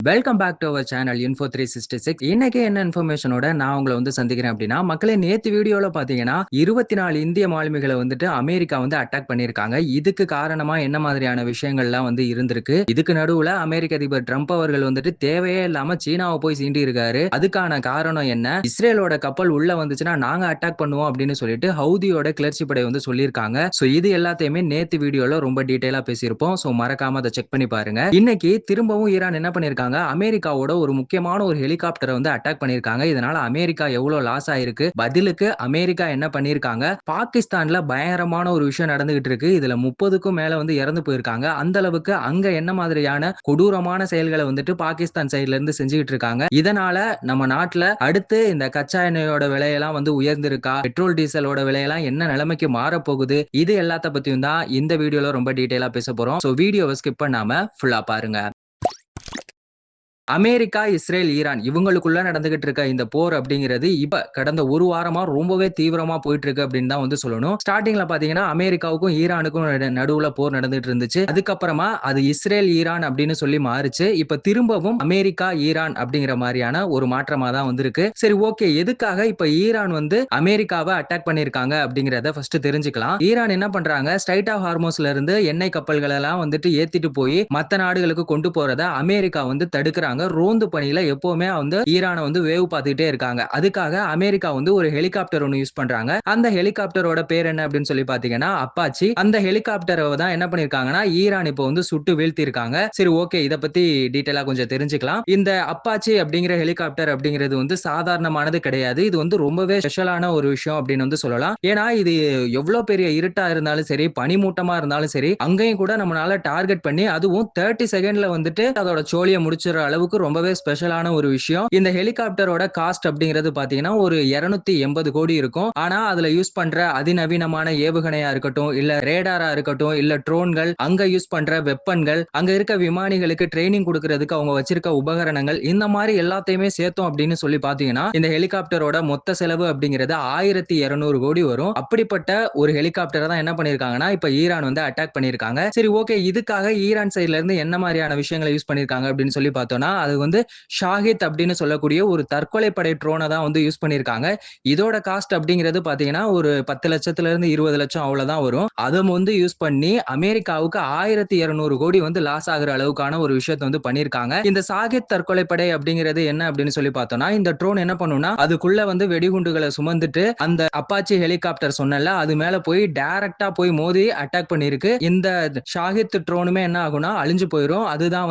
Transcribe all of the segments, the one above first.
Welcome back to our channel info 366. இன்னைக்கு என்ன இன்ஃபர்மேஷனோட நான் உங்களை சந்திக்கிறேன் அப்படின்னா, மக்களே நேத்து வீடியோல பாத்தீங்கன்னா 24 இந்திய மாலுமிகளை அமெரிக்கா அட்டாக் பண்ணிருக்காங்க. இதுக்கு காரணமா என்ன மாதிரியான விஷயங்கள்லாம் இருந்திருக்கு. இதுக்கு நடுவுல அமெரிக்க அதிபர் ட்ரம்ப் அவர்கள் தேவையே இல்லாம சீனாவை போய் சீண்டி இருக்காரு. அதுக்கான காரணம் என்ன, இஸ்ரேலோட கப்பல் உள்ள வந்துச்சுன்னா நாங்க அட்டாக் பண்ணுவோம் அப்படின்னு சொல்லிட்டு ஹவுதியோட கிளர்ச்சி படை சொல்லியிருக்காங்க. சோ இது எல்லாத்தையுமே நேத்து வீடியோல ரொம்ப டீடைலா பேசியிருப்போம். சோ மறக்காம அதை செக் பண்ணி பாருங்க. இன்னைக்கு திரும்பவும் ஈரான் என்ன பண்ணிருக்காங்க, அமெரிக்காவோட ஒரு முக்கியமான ஒரு ஹெலிகாப்டரை அட்டாக் பண்ணிருக்காங்க. இதனால அமெரிக்கா எவ்வளவு லாஸ் ஆயிருக்கு, பதிலுக்கு அமெரிக்கா என்ன பண்ணிருக்காங்க, பாகிஸ்தான்ல பயங்கரமான ஒரு விஷயம் நடந்துகிட்டு இருக்கு. இதுல 30க்கும் மேல இறந்து போயிருக்காங்க. அந்த அளவுக்கு அங்க என்ன மாதிரியான கொடூரமான செயல்களை பாகிஸ்தான் சைடுல இருந்து செஞ்சுக்கிட்டு இருக்காங்க. இதனால நம்ம நாட்டுல அடுத்து இந்த கச்சா எண்ணெயோட விலையெல்லாம் உயர்ந்திருக்கா, பெட்ரோல் டீசலோட விலையெல்லாம் என்ன நிலைமைக்கு மாற போகுது, இது எல்லாத்த பத்தியும் தான் இந்த வீடியோல ரொம்ப டீடைலா பேச போறோம். சோ வீடியோவை ஸ்கிப் பண்ணாம ஃபுல்லா பாருங்க. அமெரிக்கா, இஸ்ரேல், ஈரான் இவங்களுக்குள்ள நடந்துகிட்டு இருக்க இந்த போர் அப்படிங்கிறது இப்ப கடந்த ஒரு வாரமா ரொம்பவே தீவிரமா போயிட்டு இருக்கு அப்படின்னு தான் சொல்லணும். ஸ்டார்டிங்ல பாத்தீங்கன்னா அமெரிக்காவுக்கும் ஈரானுக்கும் நடுவுல போர் நடந்துட்டு இருந்துச்சு. அதுக்கப்புறமா அது இஸ்ரேல் ஈரான் அப்படின்னு சொல்லி மாறுச்சு. இப்ப திரும்பவும் அமெரிக்கா ஈரான் அப்படிங்கிற மாதிரியான ஒரு மாற்றமா தான் வந்திருக்கு. சரி, ஓகே, எதுக்காக இப்ப ஈரான் அமெரிக்காவை அட்டாக் பண்ணிருக்காங்க அப்படிங்கறத ஃபர்ஸ்ட் தெரிஞ்சுக்கலாம். ஈரான் என்ன பண்றாங்க, ஸ்ட்ரைட் ஆஃப் ஹார்மோஸ்ல இருந்து எண்ணெய் கப்பல்கள் எல்லாம் ஏத்திட்டு போய் மத்த நாடுகளுக்கு கொண்டு போறத அமெரிக்கா தடுக்கிறாங்க. ரோந்து பணியில எப்பவுமே ஈரானை வேவு பார்த்துட்டே இருக்காங்க. அதுக்காக அமெரிக்கா ஒரு ஹெலிகாப்டர் ஒன்னு யூஸ் பண்றாங்க. அந்த ஹெலிகாப்டரோட பேர் என்ன அப்படின்னு சொல்லி பாத்தீங்கன்னா அப்பாச்சி. அந்த ஹெலிகாப்டரை தான் என்ன பண்ணிருக்காங்கன்னா ஈரான் இப்போ சுட்டு வீழ்த்தி இருக்காங்க. சரி, ஓகே, இத பத்தி டீடைலா கொஞ்சம் தெரிஞ்சுக்கலாம். இந்த அப்பாச்சி அப்படிங்கிற ஹெலிகாப்டர் அப்படிங்கிறது சாதாரணமானது கிடையாது. இது ரொம்பவே ஸ்பெஷலான ஒரு விஷயம் அப்படின்னு சொல்லலாம். ஏன்னா இது எவ்வளவு பெரிய இருட்டா இருந்தாலும் சரி, பனிமூட்டமா இருந்தாலும் சரி, அங்கேயும் கூட நம்மளால டார்கெட் பண்ணி அதுவும் 30 செகண்ட்ல அதோட சோழியை முடிச்சிற அளவுக்கு ரொம்பவே ஸ்பெஷலான ஒரு விஷயம். இந்த ஹெலிகாப்டரோட காஸ்ட் அப்படிங்கிறது பாத்தீங்கன்னா ஒரு 280 கோடி இருக்கும். ஆனா அதுல யூஸ் பண்ற அதிநவீனமான ஏவுகணையா இருக்கட்டும், இல்ல ரேடாரா இருக்கட்டும், இல்ல ட்ரோன்கள், அங்க யூஸ் பண்ற வெப்பன்கள், அங்க இருக்க விமானிகளுக்கு ட்ரைனிங் கொடுக்கிறதுக்கு அவங்க வச்சிருக்க உபகரணங்கள், இந்த மாதிரி எல்லாத்தையுமே சேர்த்தோம் அப்படின்னு சொல்லி பாத்தீங்கன்னா இந்த ஹெலிகாப்டரோட மொத்த செலவு அப்படிங்கிறது 1200 கோடி வரும். அப்படிப்பட்ட ஒரு ஹெலிகாப்டரை தான் என்ன பண்ணிருக்காங்கன்னா இப்ப ஈரான் அட்டாக் பண்ணிருக்காங்க. சரி, ஓகே, இதுக்காக ஈரான் சைடுல இருந்து என்ன மாதிரியான விஷயங்களை யூஸ் பண்ணிருக்காங்க அப்படின்னு சொல்லி பார்த்தோம்னா, அது ஷாஹித் அப்படின்னு சொல்லக்கூடிய ஒரு தற்கொலை படை ட்ரோனை தான் யூஸ் பண்ணிருக்காங்க. இதோட காஸ்ட் அப்படிங்கிறது பாத்தீங்கன்னா ஒரு 10 லட்சத்துல இருந்து 20 லட்சம் அவ்வளவுதான் வரும். அதை யூஸ் பண்ணி அமெரிக்காவுக்கு 1200 கோடி லாஸ் ஆகுற அளவுக்கான ஒரு விஷயத்தை பண்ணிருக்காங்க. இந்த ஷாஹித் தற்கொலை படை அப்படிங்கிறது என்ன அப்படின்னு சொல்லி பார்த்தோம்னா, இந்த ட்ரோன் என்ன பண்ணும்னா அதுக்குள்ள வெடிகுண்டுகளை சுமந்துட்டு அந்த அப்பாச்சி ஹெலிகாப்டர் சொன்னல அது மேல போய் டைரக்டா போய் மோதி அட்டாக் பண்ணிருக்கு. இந்த ஷாஹித் ட்ரோனுமே என்ன ஆகும்னா அழிஞ்சு போயிடும். அதுதான்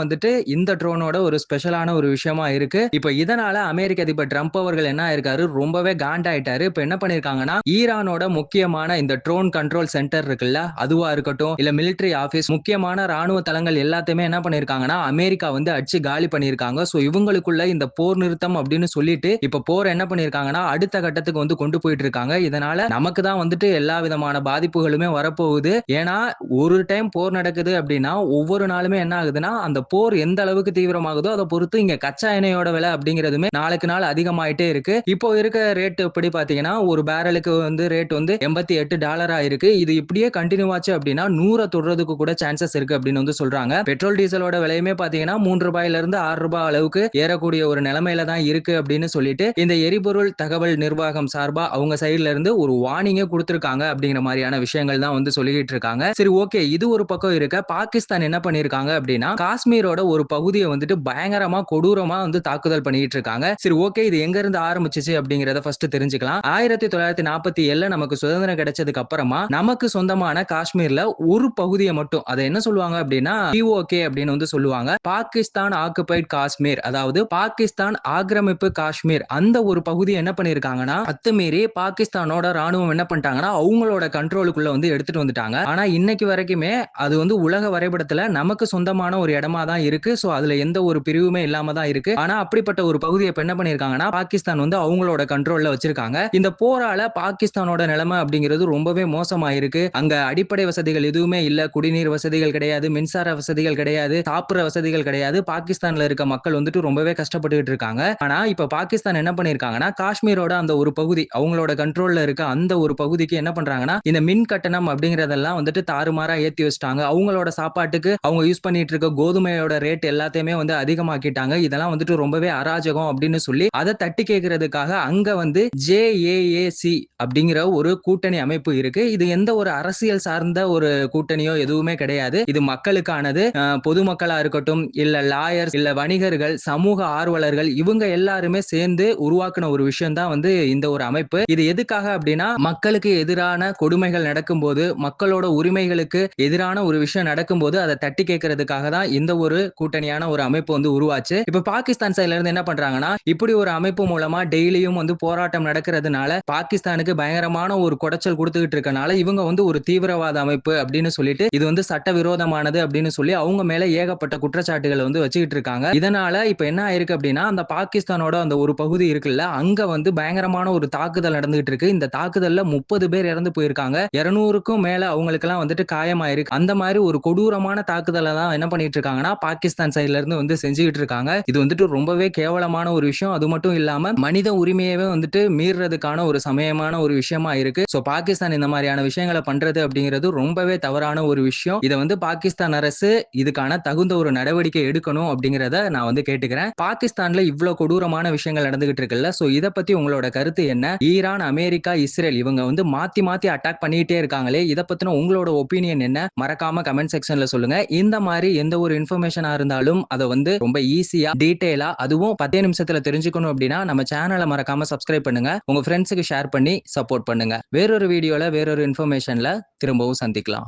இந்த ட்ரோனோட ஒரு ஸ்பெஷலான ஒரு விஷயமா இருக்கு. இப்ப இதனால அமெரிக்க அதிபர் ட்ரம்ப் அவர்கள் என்ன ஆயிருக்காரு, ரொம்பவே காண்டாயிட்டாரு. இப்ப என்ன பண்ணிருக்காங்கன்னா ஈரானோட முக்கியமான இந்த ட்ரோன் கண்ட்ரோல் சென்டர் இருக்குல்ல, அதுவா இருக்கட்டும், இல்ல மிலிட்டரி ஆபீஸ், முக்கியமான ராணுவ தளங்கள் எல்லாத்தையுமே என்ன பண்ணிருக்காங்கன்னா அமெரிக்கா அடிச்சு காலி பண்ணிருக்காங்க. சோ இவங்களுக்குள்ள இந்த போர் நிறுத்தம் அப்படின்னு சொல்லிட்டு இப்ப போர் என்ன பண்ணிருக்காங்கன்னா அடுத்த கட்டத்துக்கு கொண்டு போயிட்டு இருக்காங்க. இதனால நமக்கு தான் எல்லா விதமான பாதிப்புகளுமே வரப்போகுது. ஏன்னா ஒரு டைம் போர் நடக்குது அப்படின்னா ஒவ்வொரு நாளுமே என்ன ஆகுதுன்னா அந்த போர் எந்த அளவுக்கு தீவிரமாகுதோ அதை பொறுத்து இங்க கச்சா எண்ணெயோட விலை அப்படிங்கிறதுமே நாளுக்கு நாள் அதிகமாயிட்டே இருக்கு. இப்போ இருக்க ரேட் எப்படி பாத்தீங்கன்னா ஒரு பேரலுக்கு ரேட் $88 இருக்கு. இது இப்படியே கண்டினியூ ஆச்சு அப்படின்னா 100 தொடுறதுக்கு கூட சான்சஸ் இருக்கு அப்படின்னு சொல்றாங்க. பெட்ரோல் டீசலோட விலையுமே பாத்தீங்கன்னா $3 இருந்து $6 அளவுக்கு ஏறக்கூடிய ஒரு நிலைமையில தான் இருக்கு அப்படின்னு சொல்லிட்டு இந்த எரிபொருள் தகவல் நிர்வாகம் சார்பா அவங்க சைடுல இருந்து ஒரு வார்னிங்கே கொடுத்திருக்காங்க அப்படிங்கிற மாதிரியான விஷயங்கள் தான் சொல்லிட்டு இருக்காங்க. சரி, ஓகே, இது ஒரு பக்கம் இருக்க பாகிஸ்தான் என்ன பண்ணிருக்காங்க அப்படின்னா காஷ்மீரோட ஒரு பகுதியை பயங்கரமா கொடூரமா தாக்குதல் பண்ணிட்டு இருக்காங்க. சரி, ஓகே, இது எங்க இருந்து ஆரம்பிச்சிச்சு அப்படிங்கறத ஃபர்ஸ்ட் தெரிஞ்சுக்கலாம். 1947 நமக்கு சுதந்திரம் கிடைச்சதுக்கு அப்புறமா நமக்கு சொந்தமான காஷ்மீர்ல ஒரு பகுதியை மட்டும் அதை என்ன சொல்லுவாங்க அப்படின்னா POK அப்படின்னு சொல்லுவாங்க, பாகிஸ்தான் ஆக்குபைட் காஷ்மீர், அதாவது பாகிஸ்தான் ஆக்கிரமிப்பு காஷ்மீர். அந்த ஒரு பகுதியை என்ன பண்ணிருக்காங்கன்னா அத்துமீறி பாகிஸ்தானோட ராணுவம் என்ன பண்ணிட்டாங்கன்னா அவங்களோட கண்ட்ரோலுக்குள்ள எடுத்துட்டு வந்துட்டாங்க. ஆனா இன்னைக்கு வரைக்குமே அது உலக வரைபடத்துல நமக்கு சொந்தமான ஒரு இடமா தான் இருக்கு. சோ அதுல எந்த ஒரு பிரிவுமே இல்லாம தான் இருக்கு. ஆனா அப்படிப்பட்ட ஒரு பகுதியை என்ன பண்ணிருக்காங்கன்னா பாகிஸ்தான் அவங்களோட கண்ட்ரோல்ல வச்சிருக்காங்க. இந்த போரால பாகிஸ்தானோட நிலைமை அப்படிங்கிறது ரொம்பவே மோசமா இருக்கு. அங்க அடிப்படை வசதிகள் எதுவுமே இல்ல. குடிநீர் வசதிகள் கிடையாது, மின்சார வசதிகள் கிடையாது, சாப்பிடுற வசதிகள் கிடையாது. பாகிஸ்தான்ல இருக்க மக்கள் ரொம்பவே கஷ்டப்பட்டுட்டு இருக்காங்க. ஆனா இப்ப பாகிஸ்தான் என்ன பண்ணிருக்காங்கன்னா காஷ்மீரோட அந்த ஒரு பகுதி அவங்களோட கண்ட்ரோல்ல இருக்க அந்த ஒரு பகுதிக்கு என்ன பண்றாங்கன்னா இந்த மின் கட்டணம் அப்படிங்கறதெல்லாம் தாறுமாறா ஏத்தி வச்சிட்டாங்க. அவங்களோட சாப்பாட்டுக்கு அவங்க யூஸ் பண்ணிட்டு இருக்க கோதுமையோட ரேட் எல்லாத்தையுமே அதிகமா தீவிரமாக்கிட்டாங்க. இதெல்லாம் வந்துட்டு ரொம்பவே அராஜகம் அப்படின்னு சொல்லி அதை தட்டி கேட்கறதுக்காக அங்க வந்து ஜேஏஏசி அப்படிங்கிற ஒரு கூட்டணி அமைப்பு இருக்கு. இது எந்த ஒரு அரசியல் சார்ந்த ஒரு கூட்டணியோ எதுவுமே கிடையாது. இது மக்களுக்கானது. பொதுமக்களா இருக்கட்டும், இல்ல லாயர்ஸ், இல்ல வணிகர்கள், சமூக ஆர்வலர்கள், இவங்க எல்லாருமே சேர்ந்து உருவாக்குன ஒரு விஷயம் தான் வந்து இந்த ஒரு அமைப்பு. இது எதுக்காக அப்படின்னா, மக்களுக்கு எதிரான கொடுமைகள் நடக்கும்போது, மக்களோட உரிமைகளுக்கு எதிரான ஒரு விஷயம் நடக்கும்போது அதை தட்டி கேட்கறதுக்காக தான் இந்த ஒரு கூட்டணியான ஒரு அமைப்பு வந்து உருவாச்சு. இப்ப பாகிஸ்தான் சைடுல இருந்து என்ன பண்றாங்கன்னா, இப்படி ஒரு அமைப்பு மூலமா டெய்லியும் வந்து போராட்டம் நடக்கிறதுனால பாகிஸ்தானுக்கு பயங்கரமான ஒரு குடைச்சல் கொடுத்துக்கிட்டு இருக்கனால இவங்க வந்து ஒரு தீவிரவாத அமைப்பு அப்படின்னு சொல்லிட்டு இது வந்து சட்டவிரோதமானது அப்படின்னு சொல்லி அவங்க மேல ஏகப்பட்ட குற்றச்சாட்டுகளை வந்து வச்சுக்கிட்டு இருக்காங்க. இதனால இப்ப என்ன ஆயிருக்கு அப்படின்னா, அந்த பாகிஸ்தானோட அந்த ஒரு பகுதி இருக்குல்ல, அங்க வந்து பயங்கரமான ஒரு தாக்குதல் நடந்துகிட்டு இருக்கு. இந்த தாக்குதல்ல 30 பேர் இறந்து போயிருக்காங்க. 200க்கும் மேல அவங்களுக்கு எல்லாம் வந்துட்டு காயமாயிருக்கு. அந்த மாதிரி ஒரு கொடூரமான தாக்குதலை தான் என்ன பண்ணிட்டு இருக்காங்கன்னா பாகிஸ்தான் சைடுல இருந்து வந்து செஞ்சுக்கிட்டு இருக்காங்க. இது வந்துட்டு ரொம்பவே கேவலமான ஒரு விஷயம். அது மட்டும் இல்லாம மனித உரிமையவே வந்துட்டு மீறதுக்கான ஒரு சமயமான ஒரு விஷயமா இருக்கு. சோ பாகிஸ்தான் இந்த மாதிரியான விஷயங்களை பண்றது அப்படிங்கிறது ரொம்பவே தவறான ஒரு விஷயம். இதை வந்து பாகிஸ்தான் அரசு இதுக்கான தகுந்த ஒரு நடவடிக்கை எடுக்கணும் அப்படிங்கறத நான் வந்து கேட்டுக்கிறேன். பாகிஸ்தான்ல இவ்வளவு கொடூரமான விஷயங்கள் நடந்துகிட்டு இருக்குல்ல, சோ இத பத்தி உங்களோட கருத்து என்ன? ஈரான், அமெரிக்கா, இஸ்ரேல் இவங்க வந்து மாத்தி மாத்தி அட்டாக் பண்ணிட்டே இருக்காங்களே, இத பத்தின உங்களோட ஒப்பீனியன் என்ன? மறக்காம கமெண்ட் செக்ஷன்ல சொல்லுங்க. இந்த மாதிரி எந்த ஒரு இன்ஃபர்மேஷனா இருந்தாலும் அதை வந்து ரொம்ப ஈஸியா டீடைலா அதுவும் 10 நிமிஷத்துல தெரிஞ்சுக்கணும் அப்படின்னா நம்ம சேனலை மறக்காம சப்ஸ்கிரைப் பண்ணுங்க. உங்க ஃப்ரெண்ட்ஸுக்கு ஷேர் பண்ணி சப்போர்ட் பண்ணுங்க. வேறொரு வீடியோல வேறொரு இன்ஃபர்மேஷன்ல திரும்பவும் சந்திக்கலாம்.